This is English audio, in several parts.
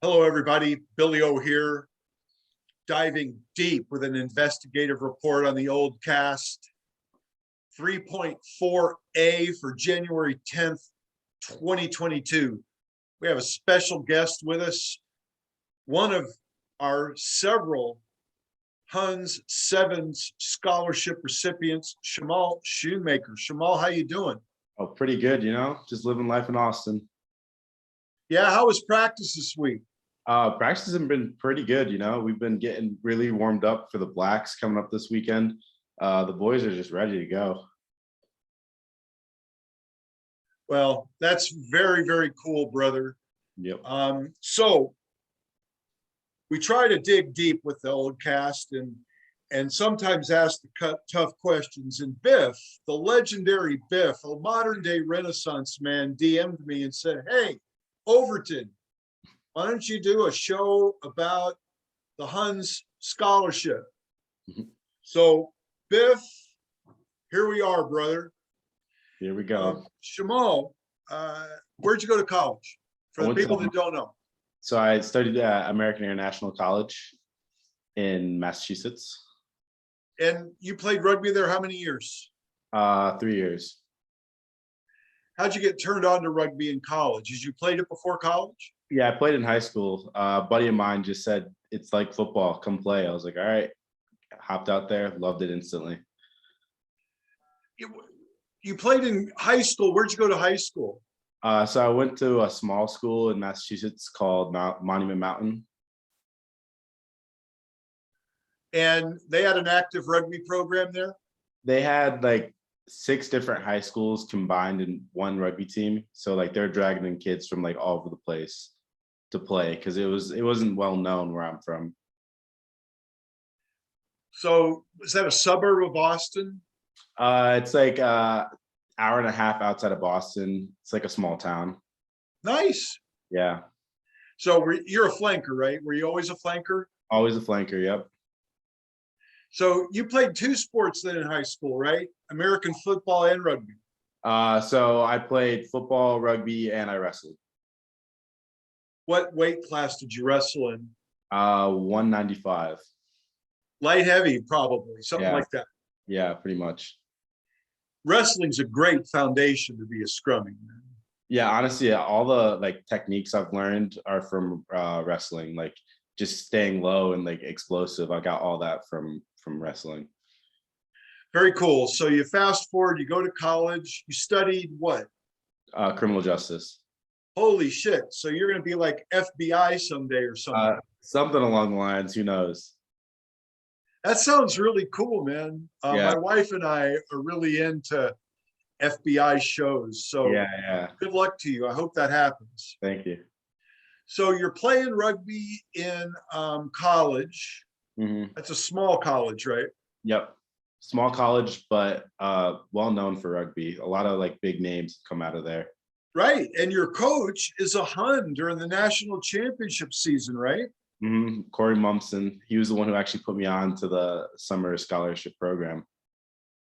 Hello, everybody. Billy O here, diving deep with an investigative report on the old cast. 3.4A for January 10th, 2022. We have a special guest with us, one of our several Huns Sevens scholarship recipients, Shamal Shoemaker. Shamal, how you doing? Oh, pretty good, just living life in Austin. Yeah, how was practice this week? Practices have been pretty good, We've been getting really warmed up for the Blacks coming up this weekend. The boys are just ready to go. Well, that's very, very cool, brother. Yep. So we try to dig deep with the old cast and sometimes ask the tough questions. And Biff, the legendary Biff, a modern day Renaissance man, DM'd me and said, "Hey, Overton, why don't you do a show about the Huns scholarship?" So Biff, here we are, brother. Here we go. Shamal, where'd you go to college? For the people that don't know. So I studied at American International College in Massachusetts. And you played rugby there how many years? 3 years. How'd you get turned on to rugby in college? Did you played it before college? Yeah, I played in high school. A buddy of mine just said, "It's like football, come play." I was like, all right. Hopped out there, loved it instantly. You played in high school. Where'd you go to high school? So I went to a small school in Massachusetts called Monument Mountain. And they had an active rugby program there? They had like 6 different high schools combined in one rugby team. So like they're dragging in kids from like all over the place to play because it wasn't well known where I'm from. So is that a suburb of Boston? It's like hour and a half outside of Boston. It's like a small town. Nice. Yeah. So you're a flanker, right? Were you always a flanker? Always a flanker. Yep. So you played 2 sports then in high school, right? American football and rugby. So I played football, rugby, and I wrestled. What weight class did you wrestle in? 195. Light heavy, probably, something like that. Yeah, pretty much. Wrestling's a great foundation to be a scrumming, man. Yeah, honestly, all the like techniques I've learned are from wrestling, like just staying low and like explosive. I got all that from wrestling. Very cool. So you fast forward, you go to college, you studied what? Criminal justice. Holy shit. So you're going to be like FBI someday or something. Something along the lines, who knows? That sounds really cool, man. Yeah. My wife and I are really into FBI shows. So yeah. Good luck to you. I hope that happens. Thank you. So you're playing rugby in college. Mm-hmm. That's a small college, right? Yep. Small college, but well known for rugby. A lot of like big names come out of there. Right. And your coach is a Hun during the national championship season, right? Mm-hmm. Corey Mumpson. He was the one who actually put me on to the summer scholarship program.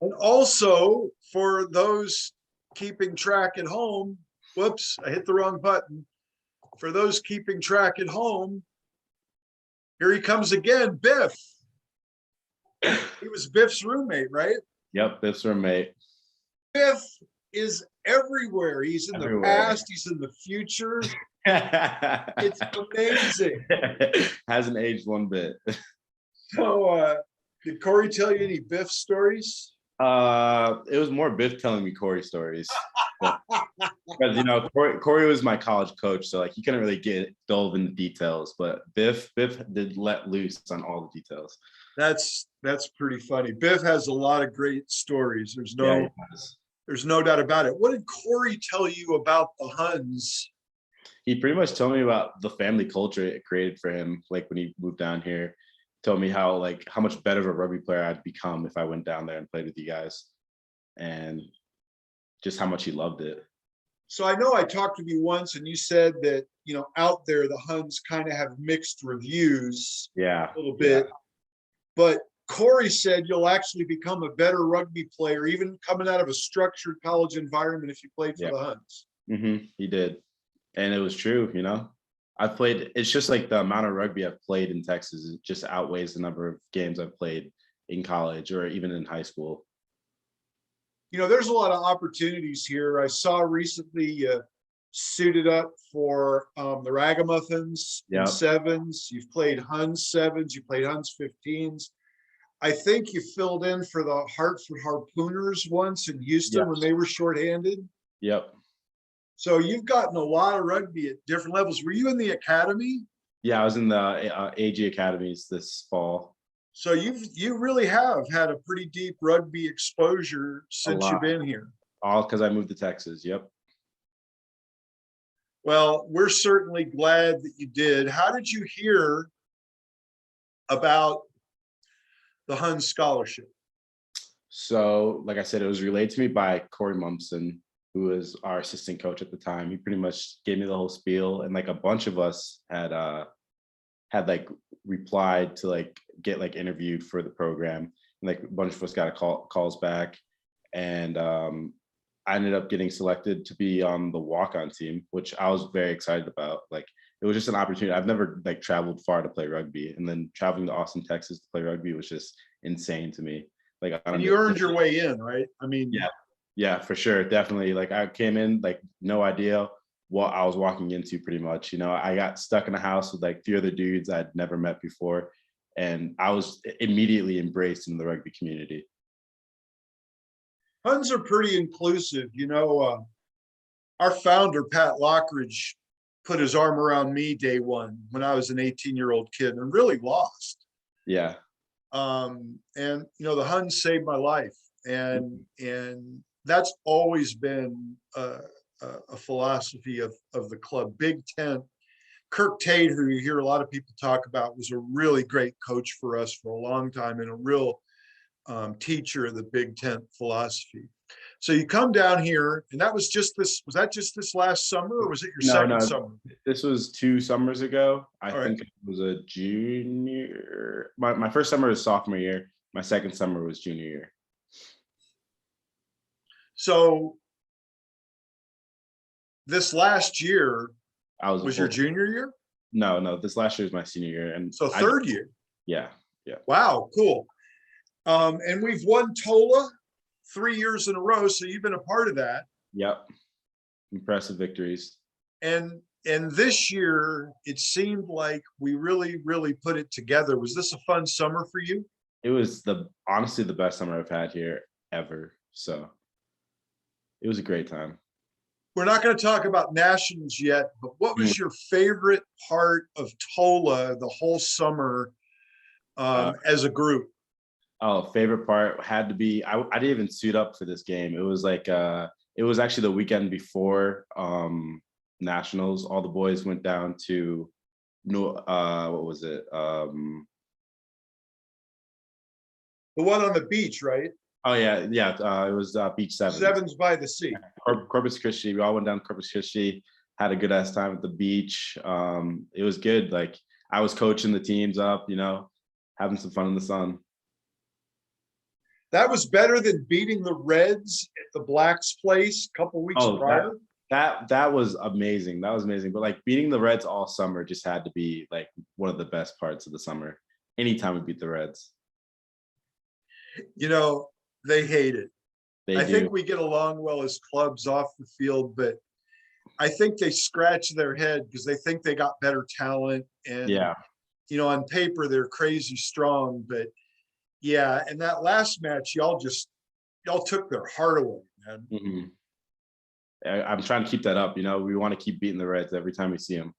And also, for those keeping track at home, whoops, I hit the wrong button. For those keeping track at home, here he comes again, Biff. He was Biff's roommate, right? Yep, Biff's roommate. Biff is everywhere. He's in the past, he's in the future. It's amazing. Hasn't aged one bit. So, did Corey tell you any Biff stories? It was more Biff telling me Corey stories. Because Corey was my college coach, so like he couldn't really delve into details. But Biff did let loose on all the details. That's pretty funny. Biff has a lot of great stories. There's no doubt about it. What did Corey tell you about the Huns? He pretty much told me about the family culture it created for him. Like when he moved down here, told me how much better of a rugby player I'd become if I went down there and played with you guys, and just how much he loved it. So I know I talked with you once, and you said that out there the Huns kind of have mixed reviews. Yeah, a little bit. But Corey said you'll actually become a better rugby player, even coming out of a structured college environment, if you played for the Huns. Mm-hmm. He did. And it was true, I've played. It's just like the amount of rugby I've played in Texas it just outweighs the number of games I've played in college or even in high school. There's a lot of opportunities here. I saw recently suited up for the Ragamuffins in Yeah, sevens. You've played Huns sevens. You played Huns 15s. I think you filled in for the Hartford Harpooners once in Houston yeah, when they were shorthanded. yep, So you've gotten a lot of rugby at different levels. Were you in the academy? yeah. I was in the AG academies this fall. So you really have had a pretty deep rugby exposure A since you've lot, been here. all because I moved to Texas. Yep. Well, we're certainly glad that you did. How did you hear about the Hun scholarship? So, like I said, it was relayed to me by Corey Mumson, who was our assistant coach at the time. He pretty much gave me the whole spiel, and like a bunch of us had like replied to like get like interviewed for the program, and like a bunch of us got calls back, and I ended up getting selected to be on the walk-on team, which I was very excited about. Like it was just an opportunity. I've never like traveled far to play rugby, and then traveling to Austin, Texas to play rugby was just insane to me. Like I And don't you know. earned your way in, right? I mean, Yeah, yeah, for sure, definitely. Like I came in like no idea what I was walking into. Pretty much, I got stuck in a house with like 3 other dudes I'd never met before, and I was immediately embraced in the rugby community. Huns are pretty inclusive. Our founder, Pat Lockridge, put his arm around me day one when I was an 18-year-old kid and really lost. Yeah, And the Huns saved my life, and that's always been a philosophy of the club. Big Tent. Kirk Tate, who you hear a lot of people talk about, was a really great coach for us for a long time and a real teacher of the Big Tent philosophy. So you come down here, and that was just this. Was that just this last summer, or was it your second summer? This was 2 summers ago. I All think right. it was a junior. My first summer was sophomore year. My second summer was junior year. So this last year I was your junior year? No. This last year was my senior year, and So third year. Yeah. Wow, cool. And we've won TOLA 3 years in a row, so you've been a part of that. Yep. Impressive victories. And this year, it seemed like we really, really put it together. Was this a fun summer for you? It was honestly the best summer I've had here ever. So it was a great time. We're not going to talk about nationals yet, but what was your favorite part of TOLA the whole summer as a group? Oh, favorite part had to be I didn't even suit up for this game. It was like it was actually the weekend before nationals. All the boys went down to what was it? The one on the beach, right? Oh yeah. It was Beach Sevens. Sevens by the sea. Corpus Christi. We all went down to Corpus Christi, had a good ass time at the beach. It was good. Like I was coaching the teams up, having some fun in the sun. That was better than beating the Reds at the Blacks place a couple weeks prior. That was amazing. That was amazing. But like beating the Reds all summer just had to be like one of the best parts of the summer. Anytime we beat the Reds. They hate it. I think we get along well as clubs off the field, but I think they scratch their head because they think they got better talent. And, on paper, they're crazy strong. But, yeah, and that last match, y'all took their heart away, man. Mm-hmm. I'm trying to keep that up. We want to keep beating the Reds every time we see them.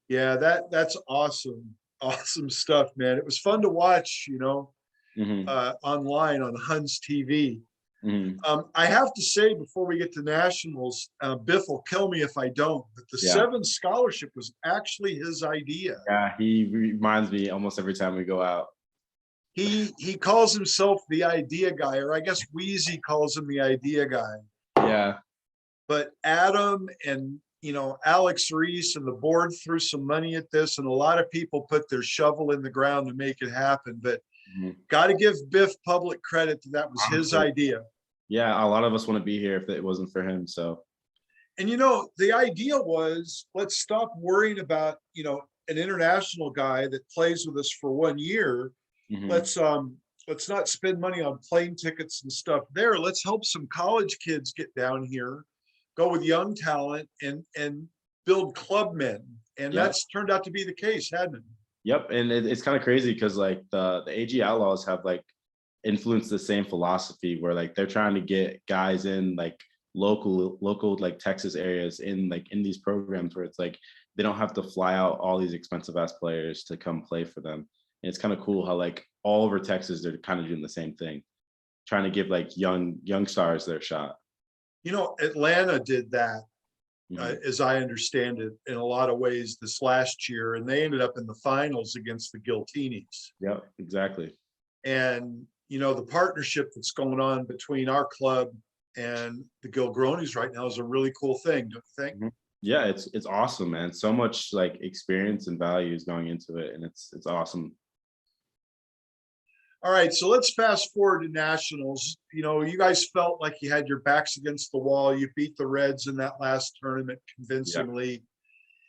Yeah, that's awesome. Awesome stuff, man. It was fun to watch, online on Huns TV. Mm-hmm. I have to say, before we get to nationals, Biff will kill me if I don't, but the Sevens scholarship was actually his idea. Yeah, he reminds me almost every time we go out. He calls himself the idea guy, or I guess Wheezy calls him the idea guy. Yeah. But Adam and Alex Reese and the board threw some money at this, and a lot of people put their shovel in the ground to make it happen. But got to give Biff public credit that was his idea. Yeah, a lot of us want to be here if it wasn't for him. So, And, the idea was, let's stop worrying about, an international guy that plays with us for 1 year. Mhm. Let's not spend money on plane tickets and stuff there. Let's help some college kids get down here, go with young talent and build club men. And Yep. that's turned out to be the case, hasn't it? Yep. And it's kind of crazy because like the AG Outlaws have like influenced the same philosophy where like they're trying to get guys in like local like Texas areas in these programs where it's like they don't have to fly out all these expensive ass players to come play for them. And it's kind of cool how like all over Texas they're kind of doing the same thing, trying to give like young stars their shot. Atlanta did that, Mhm. as I understand it, in a lot of ways this last year, and they ended up in the finals against the Giltinis. Yep, exactly. And the partnership that's going on between our club and the Gilgronis right now is a really cool thing, don't you think? Mhm. Yeah, it's awesome, man. So much like experience and values going into it, and it's awesome. All right, so let's fast forward to nationals. You guys felt like you had your backs against the wall. You beat the Reds in that last tournament Yeah, convincingly.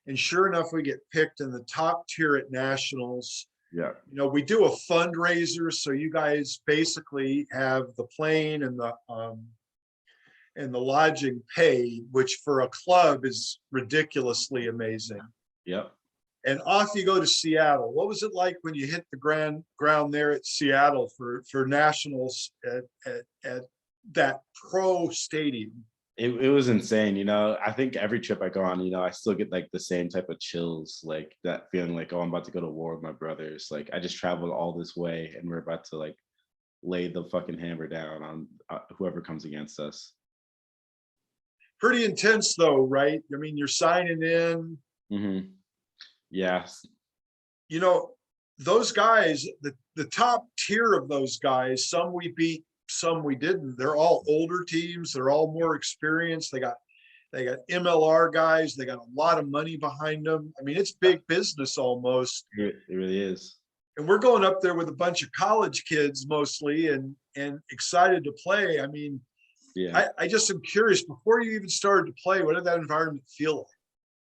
And sure enough, we get picked in the top tier at nationals. yeah, We do a fundraiser, so you guys basically have the plane and the lodging paid, which for a club is ridiculously amazing. yep. And off you go to Seattle. What was it like when you hit the ground there at Seattle for nationals at that pro stadium? It was insane. I think every trip I go on, I still get like the same type of chills, like that feeling like, oh, I'm about to go to war with my brothers. Like I just traveled all this way and we're about to like lay the fucking hammer down on whoever comes against us. Pretty intense though, right? I mean, you're signing in. Hmm. Yeah. You know, those guys, the top tier of those guys, some we beat, some we didn't. They're all older teams. They're all more experienced. They got MLR guys. They got a lot of money behind them. I mean, it's big business almost. It really is. And we're going up there with a bunch of college kids mostly and excited to play. I mean, Yeah. I just am curious, before you even started to play, what did that environment feel like?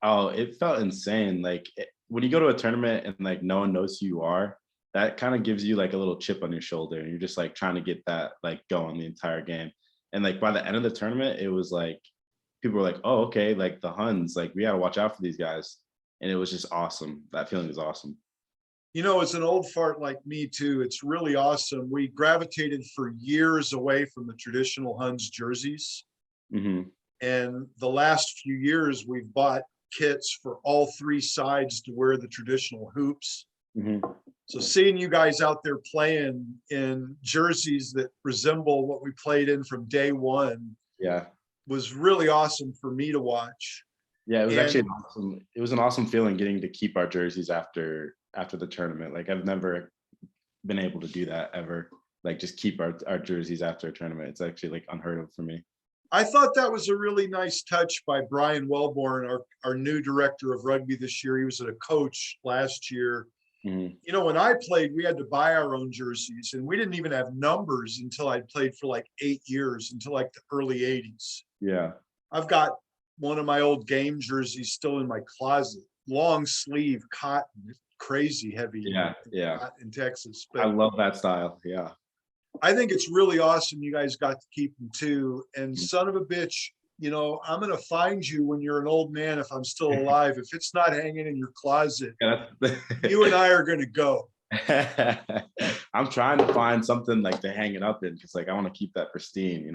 Oh, it felt insane. Like when you go to a tournament and like no one knows who you are, that kind of gives you like a little chip on your shoulder, and you're just like trying to get that like going the entire game. And like by the end of the tournament, it was like people were like, "Oh, okay, like the Huns, like we gotta watch out for these guys." And it was just awesome. That feeling is awesome. As an old fart like me too, it's really awesome. We gravitated for years away from the traditional Huns jerseys. Hmm. And the last few years, we've bought kits for all three sides to wear the traditional hoops. Hmm. So seeing you guys out there playing in jerseys that resemble what we played in from day one Yeah. was really awesome for me to watch. Yeah, it was actually And an awesome feeling getting to keep our jerseys after the tournament. Like I've never been able to do that ever. Like just keep our jerseys after a tournament. It's actually like unheard of for me. I thought that was a really nice touch by Brian Wellborn, our new director of rugby this year. He was a coach last year. Mhm. When I played, we had to buy our own jerseys, and we didn't even have numbers until I'd played for like 8 years, until like the early 80s. Yeah. I've got one of my old game jerseys still in my closet, long sleeve cotton, crazy heavy Yeah. Yeah. in Texas. I But love that style. Yeah. I think it's really awesome you guys got to keep them too. And son of a bitch, I'm going to find you when you're an old man if I'm still alive. If it's not hanging in your closet, Yeah, you and I are going to go. I'm trying to find something like to hang it up in because like I want to keep that pristine.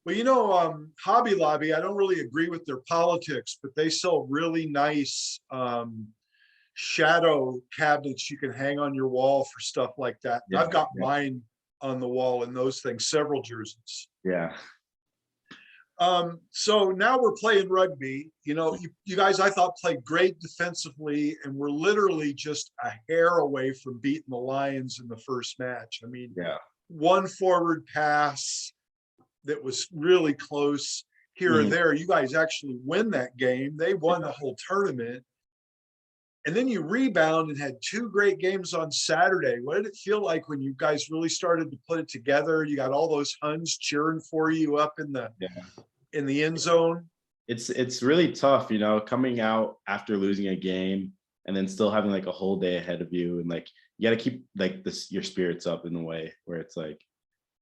Well, Hobby Lobby, I don't really agree with their politics, but they sell really nice shadow cabinets you can hang on your wall for stuff like that. Yeah, I've got yeah. mine on the wall and those things, several jerseys. Yeah. So now we're playing rugby. You guys, I thought, played great defensively, and we're literally just a hair away from beating the Lions in the first match. I mean, Yeah. one forward pass that was really close here or Mhm. there. You guys actually win that game. They won the whole tournament. And then you rebound and had two great games on Saturday. What did it feel like when you guys really started to put it together? You got all those Huns cheering for you up in the Yeah. end zone. it's really tough, you know, coming out after losing a game and then still having like a whole day ahead of you, and like you got to keep like this your spirits up in a way where it's like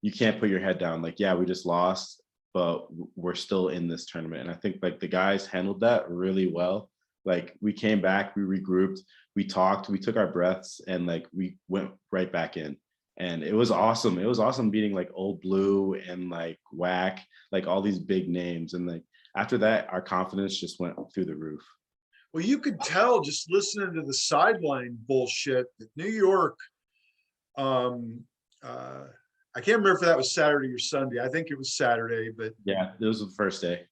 you can't put your head down. Like, yeah, we just lost, but we're still in this tournament. And I think like the guys handled that really well. Like we came back, we regrouped, we talked, we took our breaths, and like we went right back in. And it was awesome. It was awesome beating like Old Blue and like Whack, like all these big names. And like after that, our confidence just went through the roof. Well, you could tell just listening to the sideline bullshit that New York, um, I can't remember if that was Saturday or Sunday. I think it was Saturday, but Yeah, it was the first day.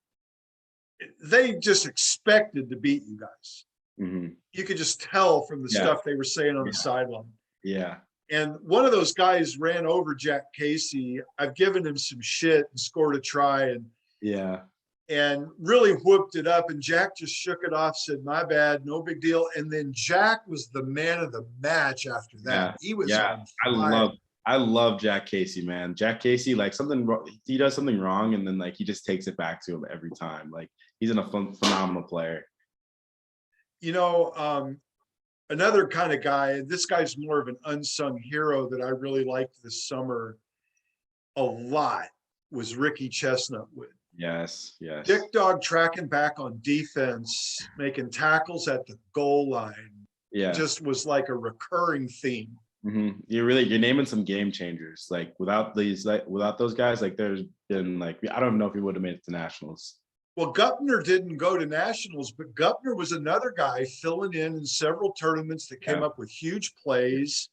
they just expected to beat you guys. Hmm. You could just tell from the Yeah. stuff they were saying on Yeah. the sideline. Yeah. And one of those guys ran over Jack Casey. I've given him some shit and scored a try Yeah. and really whooped it up. And Jack just shook it off, said, "My bad, no big deal." And then Jack was the man of the match after that. Yeah. He was Yeah. on I fire. love Jack Casey, man. Jack Casey, like he does something wrong, and then like he just takes it back to him every time. Like he's a phenomenal player. You know, another kind of guy, this guy's more of an unsung hero that I really liked this summer a lot, was Ricky Chestnutwood. Yes. Yes. Dick Dog tracking back on defense, making tackles at the goal line, Yeah. just was like a recurring theme. Mm-hmm. You're naming some game changers. Like without those guys, like there's been like I don't know if he would have made it to nationals. Well, Gupner didn't go to nationals, but Gupner was another guy filling in several tournaments that came up with huge plays.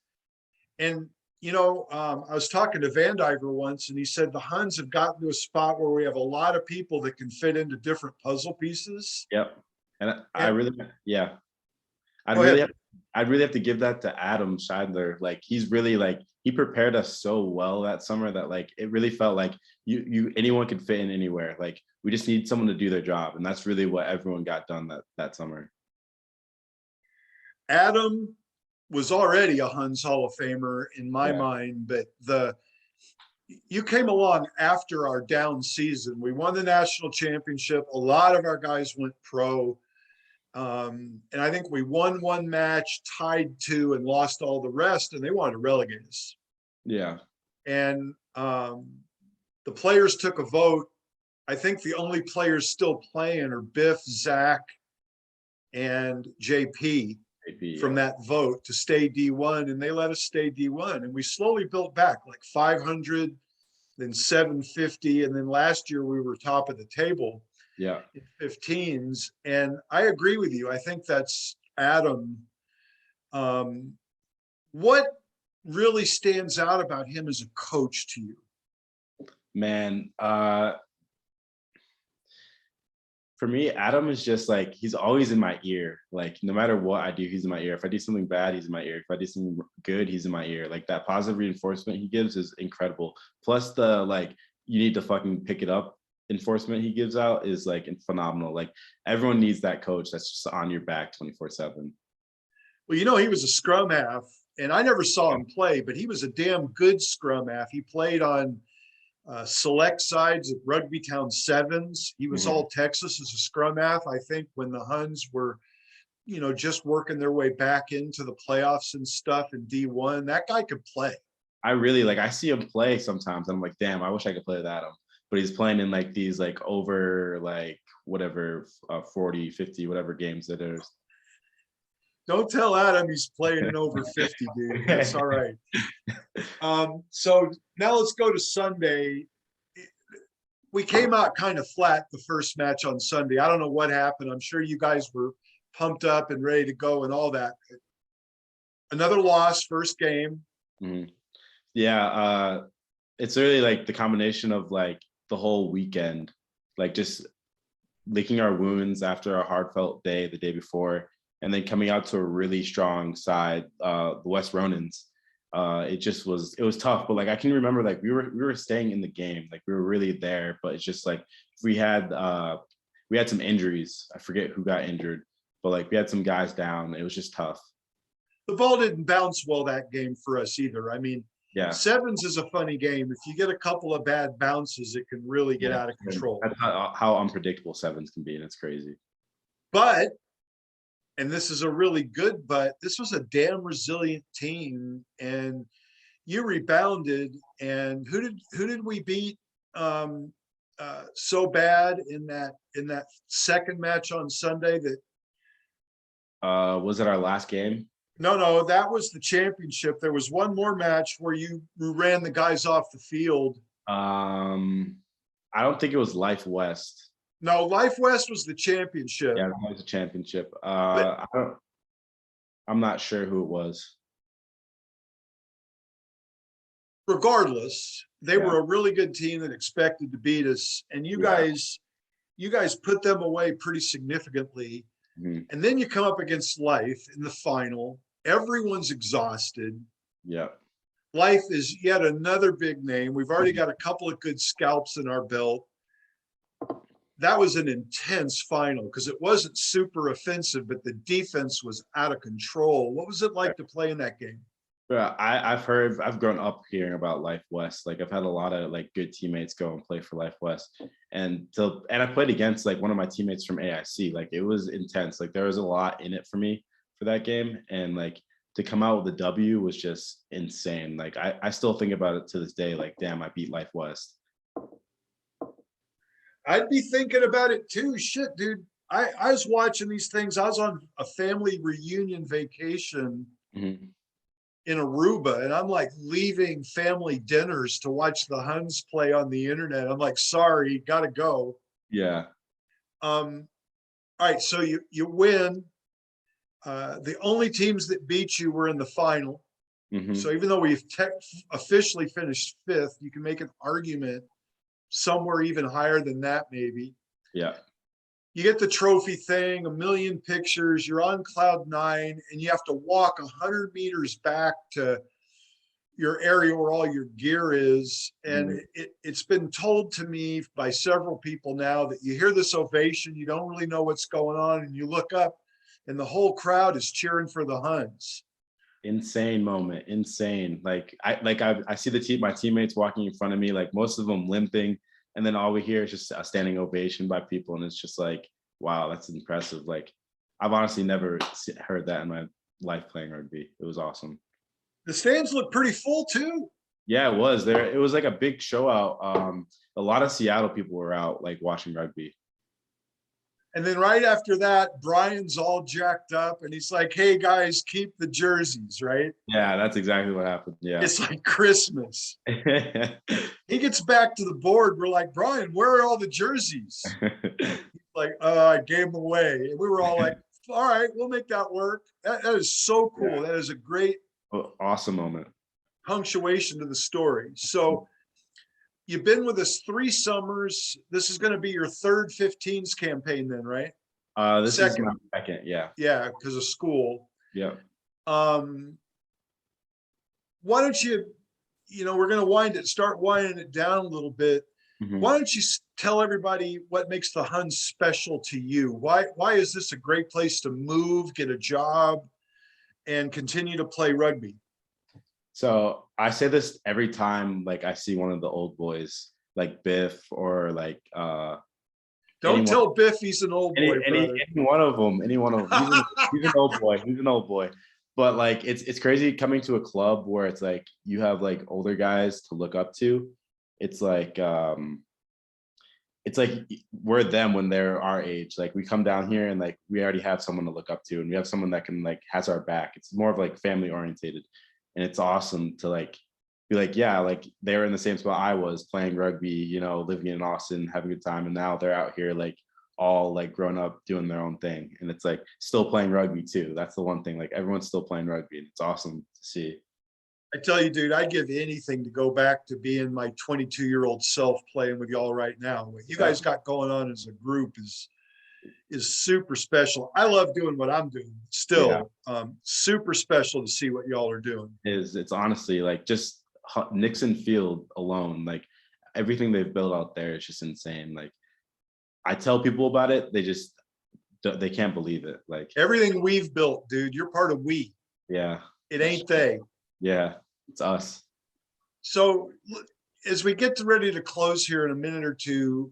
And, you know, I was talking to Van Diver once, and he said the Huns have gotten to a spot where we have a lot of people that can fit into different puzzle pieces. Yep. And I really, yeah, I'd Go really ahead. have, I'd really have to give that to Adam Scheidler. Like he's really like he prepared us so well that summer that like it really felt like anyone could fit in anywhere. Like we just need someone to do their job, and that's really what everyone got done that summer. Adam was already a Huns Hall of Famer in my Yeah. mind, but you came along after our down season. We won the national championship. A lot of our guys went pro. And I think we won one match, tied two, and lost all the rest, and they wanted to relegate us. Yeah. And the players took a vote. I think the only players still playing are Biff, Zach, and JP from that vote to stay D1, and they let us stay D1. And we slowly built back, like 500, then 750, and then last year we were top of the table. Yeah. In 15s. And I agree with you. I think that's Adam. What really stands out about him as a coach to you? Man, for me, Adam is just like he's always in my ear. Like no matter what I do, he's in my ear. If I do something bad, he's in my ear. If I do something good, he's in my ear. Like that positive reinforcement he gives is incredible. Plus the like you need to fucking pick it up enforcement he gives out is like phenomenal. Like everyone needs that coach that's just on your back 24/7. Well, you know, he was a scrum half, and I never saw him play, but he was a damn good scrum half. He played on select sides at Rugby Town Sevens. He was all Texas as a scrum half, I think, when the Huns were, you know, just working their way back into the playoffs and stuff in D1. That guy could play. I really like I see him play sometimes. I'm like, damn, I wish I could play with Adam. But he's playing in like these like over like whatever 40, 50, whatever games that is. Don't tell Adam he's playing in over 50, dude. That's all right. So now let's go to Sunday. We came out kind of flat the first match on Sunday. I don't know what happened. I'm sure you guys were pumped up and ready to go and all that. Another loss, first game. Mm-hmm. Yeah, it's really like the combination of like the whole weekend, like just licking our wounds after a heartfelt day the day before, and then coming out to a really strong side, the West Ronins. It was tough, but like I can remember like we were staying in the game, like we were really there, but it's just like we had some injuries. I forget who got injured, but like we had some guys down. It was just tough. The ball didn't bounce well that game for us either. I mean, Yeah. Sevens is a funny game. If you get a couple of bad bounces, it can really get out of control. That's how unpredictable sevens can be, and it's crazy. But, and this is a really good, but this was a damn resilient team, and you rebounded. And who did we beat so bad in that second match on Sunday? That Was it our last game? no, that was the championship. There was one more match where you ran the guys off the field. I don't think it was Life West. No, Life West was the championship. Yeah, that was a championship. But, I'm not sure who it was. regardless, they were a really good team that expected to beat us, and you guys put them away pretty significantly. Mm-hmm. And then you come up against Life in the final. Everyone's exhausted. Yeah. Life is yet another big name. We've already got a couple of good scalps in our belt. That was an intense final because it wasn't super offensive, but the defense was out of control. What was it like to play in that game? Yeah, I've grown up hearing about Life West. Like I've had a lot of like good teammates go and play for Life West, and I played against like one of my teammates from AIC. Like it was intense. Like there was a lot in it for me for that game, and like to come out with a W was just insane. Like I still think about it to this day. Like damn, I beat Life West. I'd be thinking about it too. Shit, dude. I was watching these things. I was on a family reunion vacation. Mm-hmm. In Aruba, and I'm like leaving family dinners to watch the Huns play on the internet. I'm like, sorry, gotta go. Yeah. All right, so you win. The only teams that beat you were in the final. Mm-hmm. So even though we've officially finished fifth, you can make an argument somewhere even higher than that, maybe. Yeah. You get the trophy thing, a million pictures, you're on cloud nine, and you have to walk 100 meters back to your area where all your gear is. And it's been told to me by several people now that you hear this ovation, you don't really know what's going on, and you look up and the whole crowd is cheering for the Huns. Insane moment, insane. Like I see my teammates walking in front of me, like most of them limping, and then all we hear is just a standing ovation by people, and it's just like, wow, that's impressive. Like I've honestly never heard that in my life playing rugby. It was awesome. The stands look pretty full too. Yeah, it was there. It was like a big show out. A lot of Seattle people were out like watching rugby. And then right after that, Brian's all jacked up and he's like, hey guys, keep the jerseys, right? Yeah, that's exactly what happened. Yeah. It's like Christmas. He gets back to the board. We're like, Brian, where are all the jerseys? He's like, I gave them away. And we were all like, all right, we'll make that work. That is so cool. Yeah. That is a great, awesome moment. Punctuation to the story. So you've been with us 3 summers. This is going to be your third 15s campaign then, right? This is my second, yeah. Yeah, because of school. Yeah. Why don't you we're going to start winding it down a little bit. Mm-hmm. Why don't you tell everybody what makes the Huns special to you? Why is this a great place to move, get a job, and continue to play rugby? So I say this every time, like I see one of the old boys, like Biff or like. Don't tell Biff he's an old boy. Any one of them. He's an old boy. He's an old boy. But like it's crazy coming to a club where it's like you have like older guys to look up to. It's like we're them when they're our age. Like we come down here and like we already have someone to look up to, and we have someone that can like has our back. It's more of like family orientated. And it's awesome to like be like, yeah, like they were in the same spot I was playing rugby, living in Austin, having a good time. And now they're out here like all like grown up doing their own thing. And it's like still playing rugby too. That's the one thing, like everyone's still playing rugby. And it's awesome to see. I tell you, dude, I'd give anything to go back to being my 22-year-old self playing with y'all right now. What you guys got going on as a group is super special. I love doing what I'm doing still. Yeah. Super special to see what y'all are doing. It's honestly like just Nixon Field alone, like everything they've built out there is just insane. Like I tell people about it, they can't believe it. Like everything we've built, dude, you're part of we. Yeah. It ain't they. Yeah, it's us. So as we get ready to close here in a minute or two,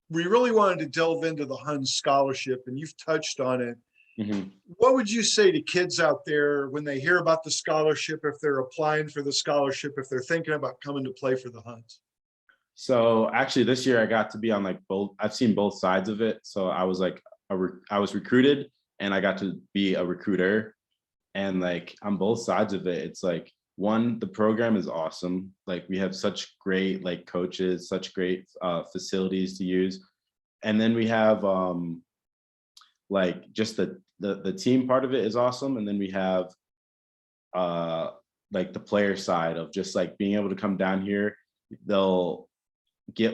we really wanted to delve into the Huns scholarship, and you've touched on it. Mhm. What would you say to kids out there when they hear about the scholarship, if they're applying for the scholarship, if they're thinking about coming to play for the Huns? So actually, this year I got to be on like both. I've seen both sides of it. So I was like I was recruited, and I got to be a recruiter, and like on both sides of it, it's like one, the program is awesome. Like we have such great like coaches, such great facilities to use, and then we have like just the team part of it is awesome, and then we have uh like the player side of just like being able to come down here. They'll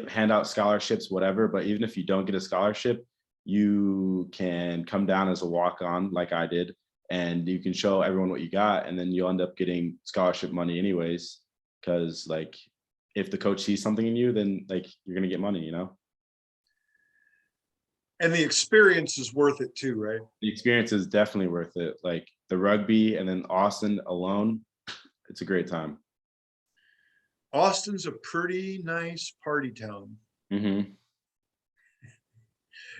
hand out scholarships, whatever. But even if you don't get a scholarship, you can come down as a walk on, like I did, and you can show everyone what you got, and then you'll end up getting scholarship money anyways. Because like, if the coach sees something in you, then like you're gonna get money, you know. And the experience is worth it too, right? The experience is definitely worth it. Like the rugby and then Austin alone, it's a great time. Austin's a pretty nice party town. Hmm.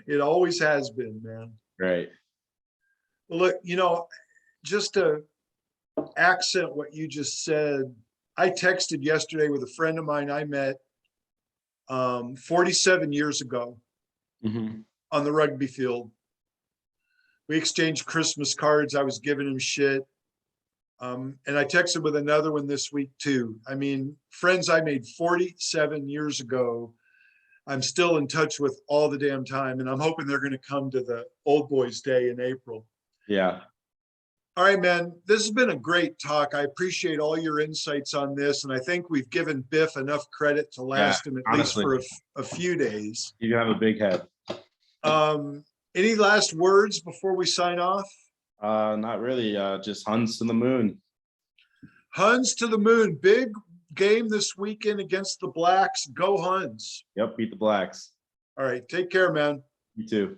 It always has been, man. Right. Well, look, just to accent what you just said, I texted yesterday with a friend of mine I met 47 years ago Hmm. on the rugby field. We exchanged Christmas cards. I was giving him shit. And I texted with another one this week too. I mean, friends I made 47 years ago, I'm still in touch with all the damn time. And I'm hoping they're going to come to the Old Boys Day in April. Yeah. All right, man. This has been a great talk. I appreciate all your insights on this. And I think we've given Biff enough credit to Yeah. last him at least Honestly, for a few days. you have a big head. Any last words before we sign off? Not really. Just Huns to the moon. Huns to the moon. Big game this weekend against the Blacks. Go Huns. Yep, beat the Blacks. All right. Take care, man. You too.